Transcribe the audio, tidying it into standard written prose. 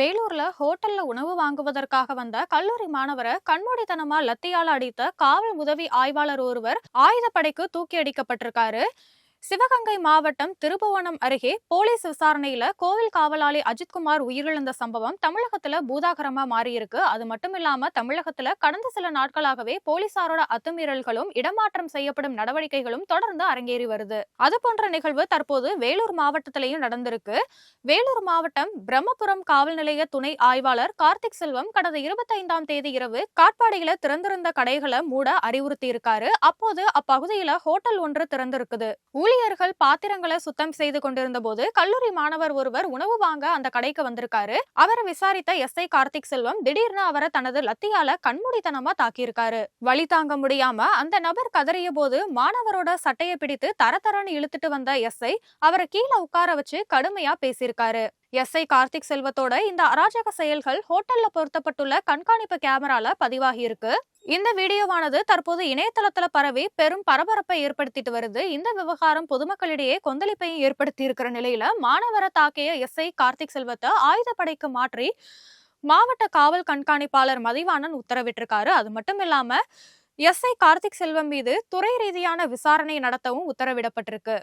வேலூர்ல ஹோட்டல்ல உணவு வாங்குவதற்காக வந்த கல்லூரி மாணவரை கண்மூடித்தனமா லத்தியால அடித்த காவல் உதவி ஆய்வாளர் ஒருவர் ஆயுதப்படைக்கு தூக்கி அடிக்கப்பட்டிருக்காரு. சிவகங்கை மாவட்டம் திருபுவனம் அருகே போலீஸ் விசாரணையில கோவில் காவலாளி அஜித்குமார் உயிரிழந்த சம்பவம் தமிழகத்துல பூதாகரமா மாறியிருக்கு. அது மட்டும் இல்லாம தமிழகத்துல கடந்த சில நாட்களாகவே போலீசாரோட அத்துமீறல்களும் இடமாற்றம் செய்யப்படும் நடவடிக்கைகளும் தொடர்ந்து அரங்கேறி வருது. அது போன்ற நிகழ்வு தற்போது வேலூர் மாவட்டத்திலையும் நடந்திருக்கு. வேலூர் மாவட்டம் பிரம்மபுரம் காவல் நிலைய துணை ஆய்வாளர் கார்த்திக் செல்வம் கடந்த 25ஆம் தேதி இரவு காட்பாடியில திறந்திருந்த கடைகளை மூட அறிவுறுத்தி இருக்காரு. அப்போது அப்பகுதியில ஹோட்டல் ஒன்று திறந்திருக்குது. ஊழியர்கள் பாத்திரங்களை சுத்தம் செய்து கொண்டிருந்த போது கல்லூரி மாணவர் ஒருவர் உணவு வாங்க அந்த கடைக்கு வந்திருக்காரு. அவரை விசாரித்த எஸ்ஐ கார்த்திக் செல்வம் திடீர்னு அவரை தனது லத்தியால கண்மூடித்தனமா தாக்கியிருக்காரு. வலி தாங்க முடியாம அந்த நபர் கதறிய போது மாணவரோட சட்டையை பிடித்து தரத்தரன்னு இழுத்துட்டு வந்த எஸ்ஐ அவரை கீழே உட்கார வச்சு கடுமையா பேசியிருக்காரு. எஸ்ஐ கார்த்திக் செல்வத்தோட இந்த அராஜக செயல்கள் ஹோட்டல்ல பொருத்தப்பட்டுள்ள கண்காணிப்பு கேமரால பதிவாகி இருக்கு. இந்த வீடியோவானது தற்போது இணையதளத்துல பரவி பெரும் பரபரப்பை ஏற்படுத்திட்டு வருது. இந்த விவகாரம் பொதுமக்களிடையே கொந்தளிப்பையும் ஏற்படுத்தி இருக்கிற நிலையில மாணவரை தாக்கிய எஸ்ஐ கார்த்திக் செல்வத்தை ஆயுதப்படைக்கு மாற்றி மாவட்ட காவல் கண்காணிப்பாளர் மதிவாணன் உத்தரவிட்டிருக்காரு. அது மட்டும் இல்லாம எஸ்ஐ கார்த்திக் செல்வம் மீது துறை ரீதியான விசாரணை நடத்தவும் உத்தரவிடப்பட்டிருக்கு.